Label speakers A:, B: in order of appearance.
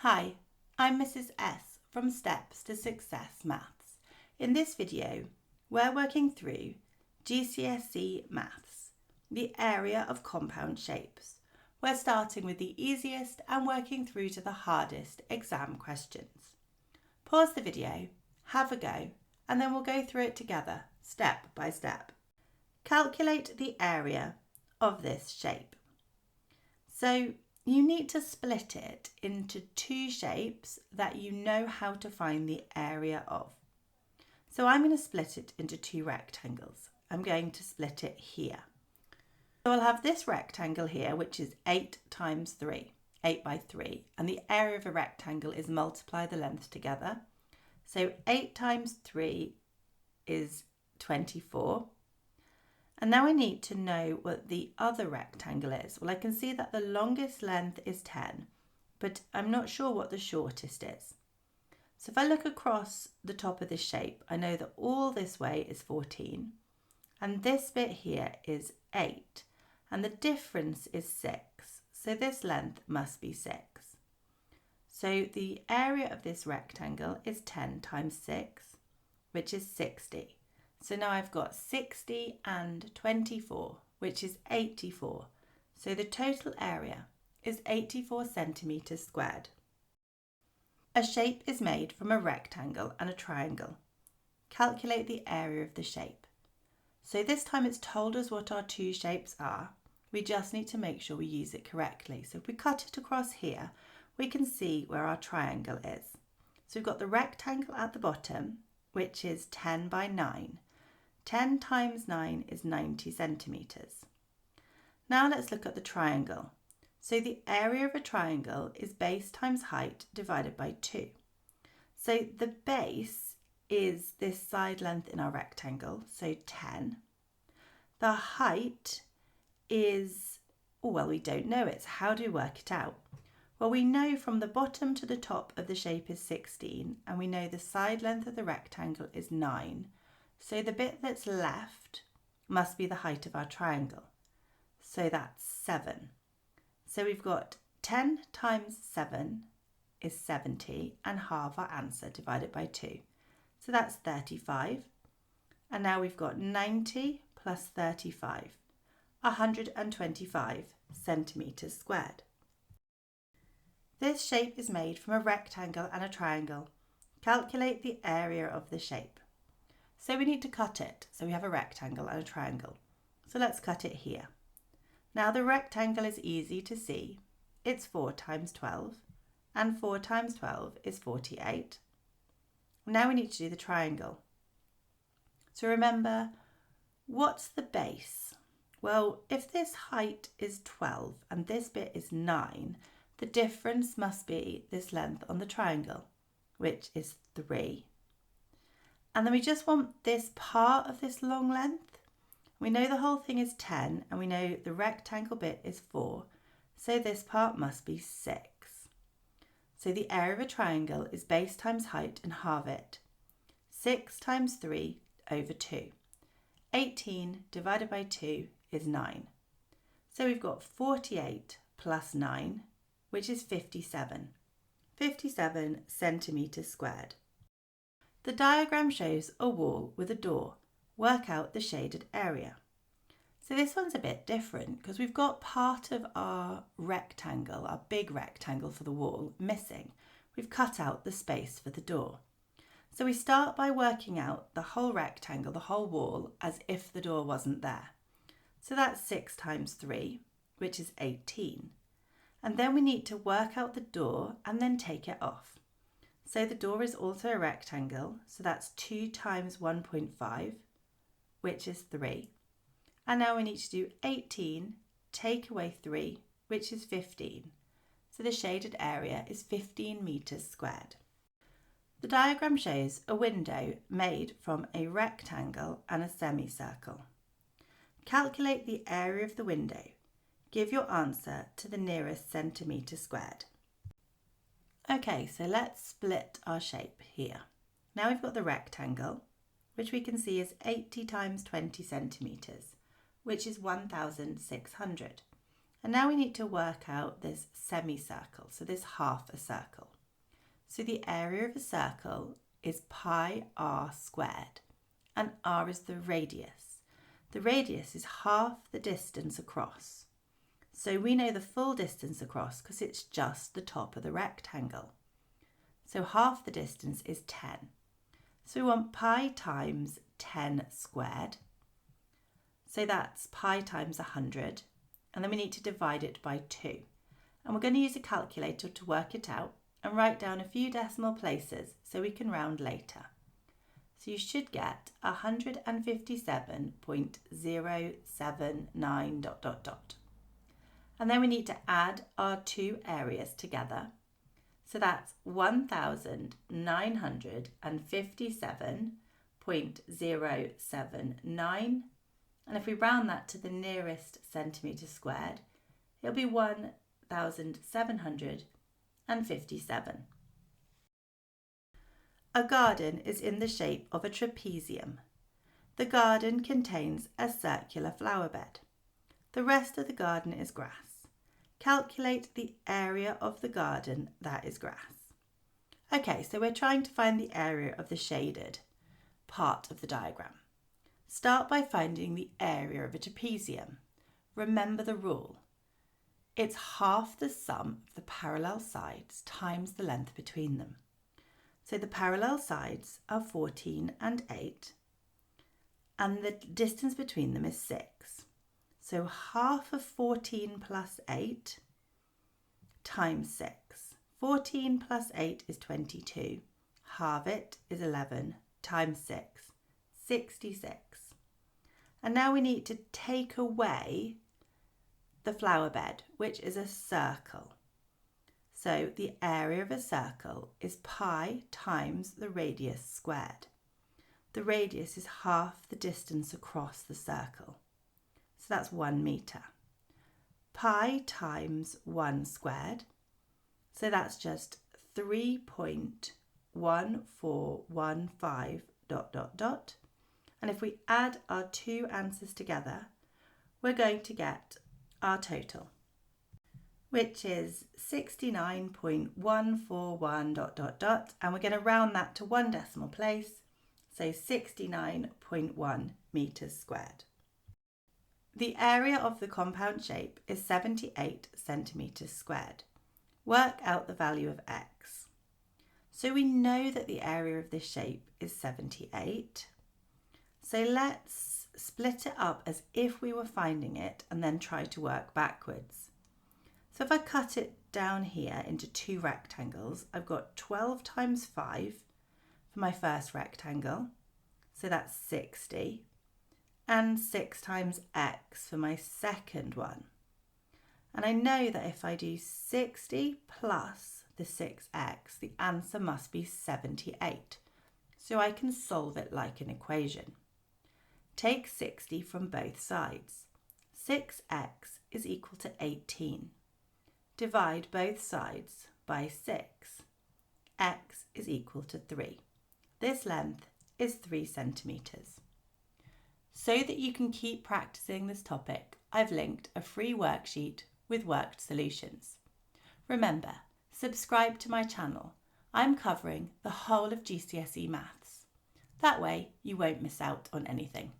A: Hi, I'm Mrs. S from Steps to Success Maths. In this video, we're working through GCSE Maths, the area of compound shapes. We're starting with the easiest and working through to the hardest exam questions. Pause the video, have a go, and then we'll go through it together, step by step. Calculate the area of this shape. So you need to split it into two shapes that you know how to find the area of. So I'm going to split it into two rectangles. I'm going to split it here. So I'll have this rectangle here, which is 8 times 3, 8 by 3. And the area of a rectangle is multiply the lengths together. So 8 times 3 is 24. And now I need to know what the other rectangle is. Well, I can see that the longest length is 10, but I'm not sure what the shortest is. So if I look across the top of this shape, I know that all this way is 14, and this bit here is 8, and the difference is 6. So this length must be 6. So the area of this rectangle is 10 times 6, which is 60. So now I've got 60 and 24, which is 84. So the total area is 84 centimetres squared. A shape is made from a rectangle and a triangle. Calculate the area of the shape. So this time it's told us what our two shapes are. We just need to make sure we use it correctly. So if we cut it across here, we can see where our triangle is. So we've got the rectangle at the bottom, which is 10 by 9. 10 times 9 is 90 centimetres. Now let's look at the triangle. So the area of a triangle is base times height divided by 2. So the base is this side length in our rectangle, so 10. The height is, well, we don't know it. How do we work it out? Well, we know from the bottom to the top of the shape is 16, and we know the side length of the rectangle is 9. So the bit that's left must be the height of our triangle. So that's 7. So we've got 10 times 7 is 70, and half our answer divided by 2. So that's 35. And now we've got 90 plus 35, 125 centimetres squared. This shape is made from a rectangle and a triangle. Calculate the area of the shape. So we need to cut it. So we have a rectangle and a triangle. So let's cut it here. Now the rectangle is easy to see. It's 4 times 12, and 4 times 12 is 48. Now we need to do the triangle. So remember, what's the base? Well, if this height is 12 and this bit is 9, the difference must be this length on the triangle, which is 3. And then we just want this part of this long length. We know the whole thing is 10, and we know the rectangle bit is 4. So this part must be 6. So the area of a triangle is base times height and halve it. 6 times 3 over 2. 18 divided by 2 is 9. So we've got 48 plus 9, which is 57. 57 centimetres squared. The diagram shows a wall with a door. Work out the shaded area. So this one's a bit different because we've got part of our rectangle, our big rectangle for the wall, missing. We've cut out the space for the door. So we start by working out the whole rectangle, the whole wall, as if the door wasn't there. So that's 6 times 3, which is 18. And then we need to work out the door and then take it off. So the door is also a rectangle, so that's 2 times 1.5, which is 3. And now we need to do 18, take away 3, which is 15. So the shaded area is 15 metres squared. The diagram shows a window made from a rectangle and a semicircle. Calculate the area of the window. Give your answer to the nearest centimetre squared. Okay, so let's split our shape here. Now we've got the rectangle, which we can see is 80 times 20 centimetres, which is 1,600. And now we need to work out this semicircle, so this half a circle. So the area of a circle is pi r squared, and r is the radius. The radius is half the distance across. So we know the full distance across because it's just the top of the rectangle. So half the distance is 10. So we want pi times 10 squared. So that's pi times 100. And then we need to divide it by 2. And we're going to use a calculator to work it out and write down a few decimal places so we can round later. So you should get 157.079 ... And then we need to add our two areas together. So that's 1,957.079. And if we round that to the nearest centimetre squared, it'll be 1,757. A garden is in the shape of a trapezium. The garden contains a circular flower bed. The rest of the garden is grass. Calculate the area of the garden that is grass. Okay, so we're trying to find the area of the shaded part of the diagram. Start by finding the area of a trapezium. Remember the rule. It's half the sum of the parallel sides times the length between them. So the parallel sides are 14 and 8, and the distance between them is 6. So half of 14 plus 8 times 6. 14 plus 8 is 22. Halve it is 11 times 6, 66. And now we need to take away the flower bed, which is a circle. So the area of a circle is pi times the radius squared. The radius is half the distance across the circle. So that's 1 metre. Pi times 1 squared. So that's just 3.1415 ... And if we add our two answers together, we're going to get our total, which is 69.141 ... And we're going to round that to one decimal place, so 69.1 metres squared. The area of the compound shape is 78 centimetres squared. Work out the value of x. So we know that the area of this shape is 78. So let's split it up as if we were finding it and then try to work backwards. So if I cut it down here into two rectangles, I've got 12 times 5 for my first rectangle. So that's 60. And 6 times x for my second one. And I know that if I do 60 plus the 6x, the answer must be 78. So I can solve it like an equation. Take 60 from both sides. 6x is equal to 18. Divide both sides by 6. X is equal to 3. This length is 3 centimetres. So that you can keep practicing this topic, I've linked a free worksheet with worked solutions. Remember, subscribe to my channel. I'm covering the whole of GCSE maths. That way you won't miss out on anything.